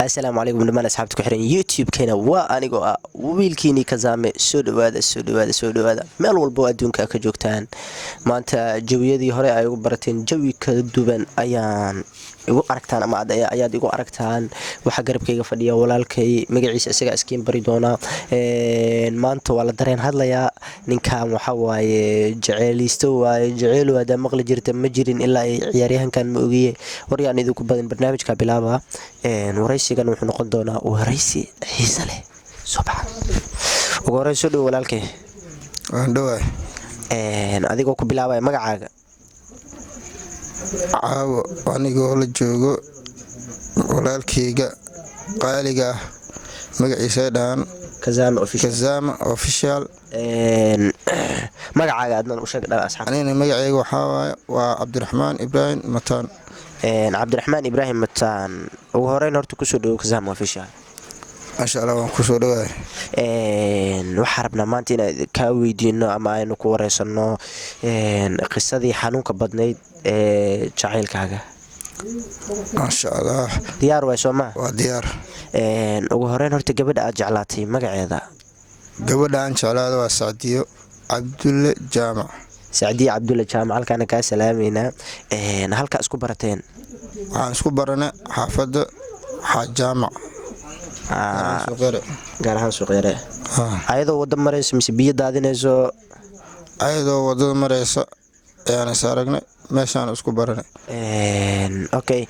السلام عليكم دمان asxaabta ku xiran YouTube-keena waa anigoo ah wiilkiini Kazame soo dhawaada meel walba oo adduunka ka joogtaan maanta jawiyadii hore ay ugu barateen jawi kala duwan ayaan igu aragtaan ama ayaad igu aragtaan waxa garabkayga fadhiya walaalkay magaciisa isaga iskiin bari doona maanta waa la dareen hadlayaa ninkan waxa waaye jaceyl wada maqli jirta ma jirin ilaa ay ciyaaryahankan ma ogiye wariyaan idinku badan barnaamijka bilaaba waraysigan wuxuu noqon doonaa waraysi xiiso leh subxaan ugu horreyn soo dhow walaalkay waan dhawaay adigoo ku bilaabaya magacaaga caawo anigoo la joogo walaalkayga qaaliga ah magaciisa dhahan Kazame official magacaaga adnan u sheeg dhala asxaab anina magacayga waxaa waaye waa Cabdiraxmaan Ibrahim Mataan Cabdiraxmaan Ibrahim Mataan ugu horeyn horta ku soo dhaw Kazame official masha Allah waan ku soo dhawaay waxaan rabnaa maanta inaan ka weydiino ama aynu ku wareysano qisadii xanuunka badnayd ee jacaylkaaga masha Allah diyaar way Soomaa waa diyaar ugu horeyn horta gabadha aad jeclaatay magaceeda gabadha aan jeclaado waa Saadiyo Cabdulle Jaamac halkaana ka salaameynaa halka isku barateen waxaan isku baranay xaafadda Jaamac gaar ahaan suuqyare ayadoo wada marayso mise biyo daadinayso ayadoo wadada marayso ayaan is aragnay meeshaan isku baranay okay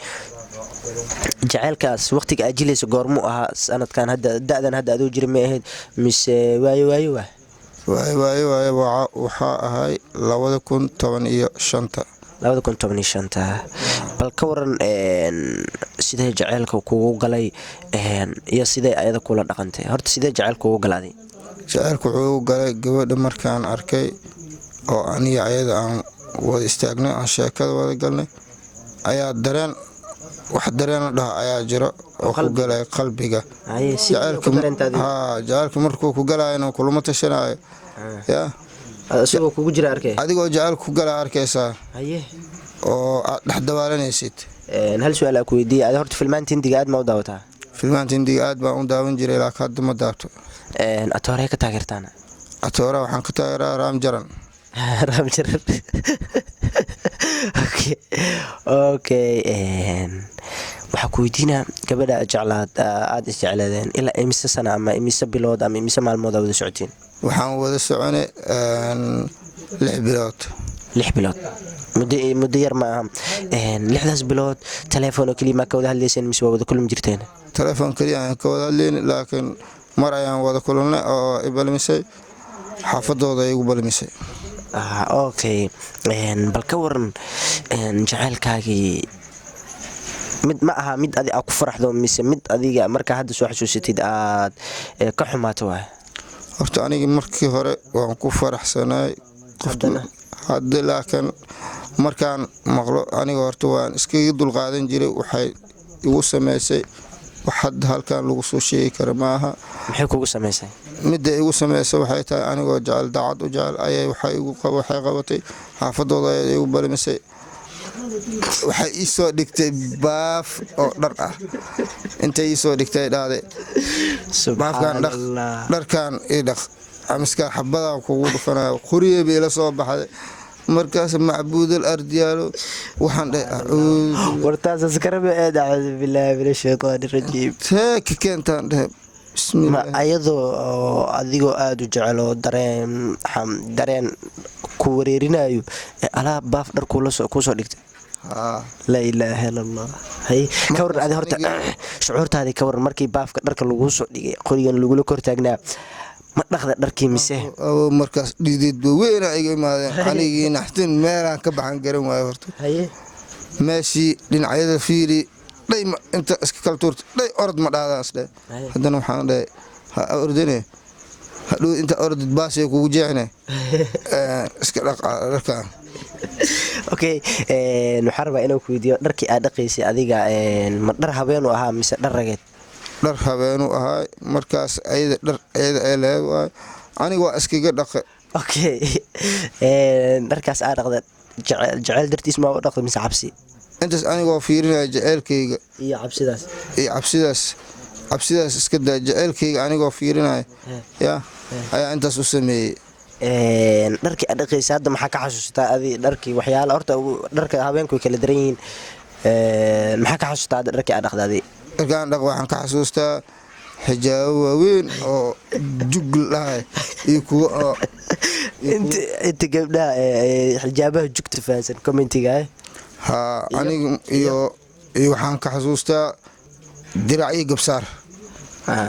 jacaylkaas waqtiga ajilayso goormu ahaa sanadkan hadda da'dan hadda adoo jira ma ahayd mise waayo waxaa ahay 2015 bal ka waran sidee jacaylka kugu galay iyo sidee ayada kula dhaqantay horta sidee jacaylka kugu galaaday jacaylku wuxuu galay gabadha markaan arkay oo aniga ayada aan wada istaagnay aan sheekada wada galnay ayaa wax dareen dhaha ayaa jiro oo ku galay qalbiga jacaylku markuu ku galayna kulama tashanayo yaa asigoo kugu jira arkay adigoo jacaylku ku galay arkaysaa oo aad dhaxdawaalanaysid hal su'aal aan ku weydiiyay aad horta filmaanta Hindiga aad ma u daawataa filmaanta Hindiga aad baan u daawan jiray laakiin hadda ma daabto atoore ka taageertaan atoore waxaan ka taageeraa Ram Jaran okay waxa ku weydiinaa gabadha aad isjeclaadeen ilaa imise sana ama imise bilood ama imise maalmood wada socotiin waxaan wada soconay 6 bilood muddo yar ma aha 6daas bilood telefoon kaliya ma ka wada hadlayseen mise wada kulmi jirteen telefoon kaliya aan ka wada hadlayn laakiin mar ayaan wada kulannay oo ibalmisay xaafadooda ay ugu balmisay okay bal ka waran jacaylkaagii mid ma aha mid adiga ku faraxdo mise mid adiga marka hadda soo xasuusatid aad ka xumaato waay horta aniga markii hore waan ku faraxsanay hadda laakiin markaan maqlo aniga horta waan iskaga dulqaadan jiray waxay igu sameysay waxad halkan lagu soo sheegi karo maaha maxay kugu sameysay mid ay igu sameysay waxay tahay anigoo jacayl daacad u jecel ayay waxay qabatay xaafadooda ay igu balmisay waxay ii soo dhigtay baaf oo dhar ah intay ii soo dhigtay dhaaday baafkan dharkan ii dhaq amiska xabada kugu dhufanaa qoriye bay la soo baxday markaas macbuudul ardiyaalo waxaan wartaas askarabe a'uudu billahi minash shaytaanir rajiim keentaan ayadoo adigoo aad u jecel oo dareen ku wareerinayo alaab baaf dhar ku soo dhigtay la ilaaha illallah hay ka waran aad horta shucuurtaadii ka waran markii baafka dharka lagu soo dhigay qorigan lagu la kor taagnaa ma dhaqda dharkii mise markaas dhidid weyn ay imaadeen anigii naxtin meelaan ka baxan garan waayo horta meeshii dhinacyada fiiri dhay inta iska kala tuurtay dhay orod ma dhaadaas dhe haddana waxaan dhahay ha ordane hadhow inta orodid baasay kugu jeexne iska dharkaan okay waxaan rabaa inaan ku weydiiyo dharkii aad dhaqaysay adiga ma dhar habeen u ahaa mise dhar rageed dhar habeenu ahay markaas ayada ay leedahay aniga waa iskaga dhaqay okay dharkaas aad dhaqday jacayl dartiis ma u dhaqday mise cabsi intaas anigoo fiirinaya jaceylkayga iyo cabsidaas iyo cabsidaas iska daa jaceylkayga anigoo fiirinaya yaa ayaa intaas u sameeyey. dharkii aad dhaqaysa hadda maxaa ka xasuustaa adi dharkii waxyaala horta dharka habeenku way kala daran yihiin maxaa ka xasuustaa hadda dharkii aad dhaqdaadi dharkaan dhaq waxaan ka xasuustaa xijaabo waaweyn oo jugl dhahay iyo kuwa oo inta gabdhaha xijaabaha jugta fahansan commentiga haa aniga iyo waxaan ka xasuustaa dirac iyo gabsaar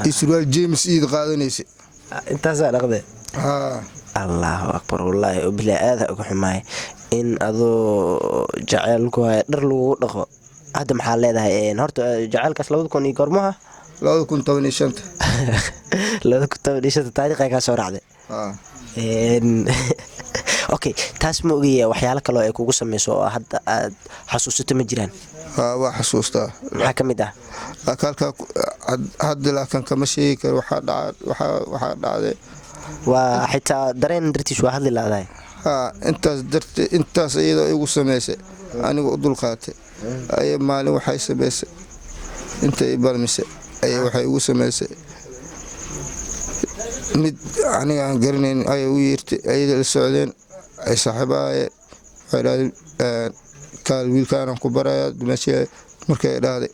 iyo surwaal James iid qaadanaysa intaasaa dhaqdee haa allahu akbar wallaahi bilaa aada uga xumaay in adoo jaceylku hay dhar lagu dhaqo hadda maxaa leedahay horta jaceylkaas 2000 iyo goormaha 2015 taariikhda ka soo raacday okay taas ma ogaya waxyaalo kale oo ay kugu sameyso oo hadda aad xasuusato ma jiraan waa xasuustaa maxaa kamid ah kalka hadda laakiin kama sheegi karo waxa dhacday waa xitaa dareen dartiis waa hadli laadahay intaas iyadoo igu sameysay aniga u dulqaatay ay maalin waxay sameysay inta i balmise ay waxay ugu sameysay mid aniga aan garanayn ay u yeertay ayada la socdeen ay saaxiibaaye waxay kaal wiilkaan ku baraya dumashiye markay dhahday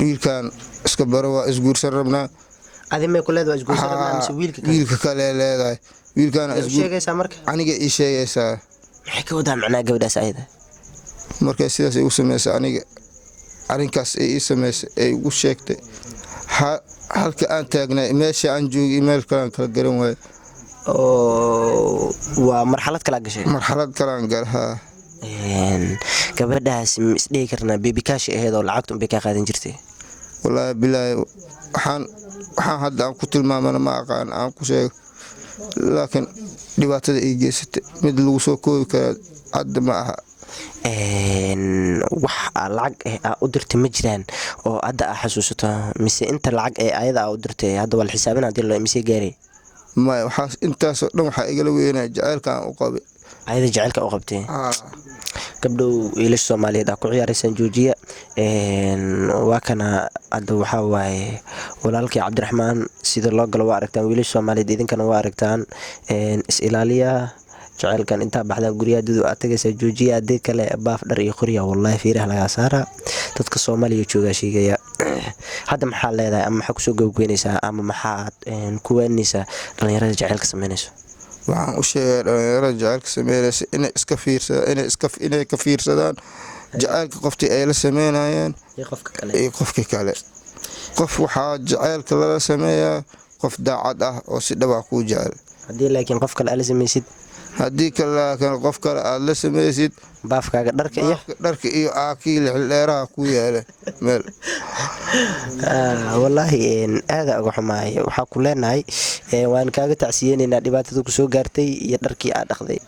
wiilkaan iska baro waa isguursan rabnaa adimay ku leedahay isguursan rabnaa mise wiilka kale leedahay wiilkaan sheegaysaa marka aniga ii sheegaysaa maxay ka wadaa macnaa gabadhaas ayada markay sidaas igu sameysay aniga arrinkaas ay ii sameysay ay ugu sheegtay halka aan taagnay meesha aan joogay meel kale kala garan waay oo waa marxalad kala gashay marxalad kale aan galhaa gabadhaas isdheey karnaa baby cash aheed oo lacagtu bay ka qaadan jirtay wallaahi bilaahi waxaan hadda aan ku tilmaamana ma aqaan aan ku sheego laakiin dhibaatada ay geysatay mid lagu soo koobi kara hadda ma aha wax lacag u dirtay ma jiraan oo hadda xasuusato mise inta lacag ayada u dirtay hadda wal xisaabina hadii loo mise gaaray ma waxa intaas oo dhan waxa igala weynaa jaceylka aan u qabay ayada jaceylka u qabtay gabdhow wiilasha Soomaaliyeed ku ciyaaraysan Joojiya waa kana hadda waxa waaye walaalkii Cabdiraxmaan sida loo galo waa aragtaan wiilasha Soomaaliyeed idinkana waa aragtaan is ilaaliya jaceylkan inta baxdaan guriyadooda aad tagaysa Joojiya adeeg kale baaf dhar iyo qoriya wallahi fiiraha laga saara dadka Soomaaliya jooga sheegaya hadda maxaa leedahay ama maxaa ku soo gowgeynaysaa ama maxaa ku weenaysaa dhalinyarada jaceylka sameynayso waxaan u sheegay dhalinyarada jaceylka sameynaysa inay ka fiirsadaan jaceylka qoftii ay la sameynayeen iyo qofka kale qof waxaa jaceylka la sameeyaa qof daacad ah oo si dhab ah ku jecel hadii laakiin qof kale la sameeysid haddii kale qof kale aad la sameeysid baafkaaga dharka iyo aakii dheeraha ku yaala meel wallahi aada uga xumaay waxa ku leenahay waan kaaga tacsiyeynaa dhibaatada ku soo gaartay iyo dharkii aad dhaqday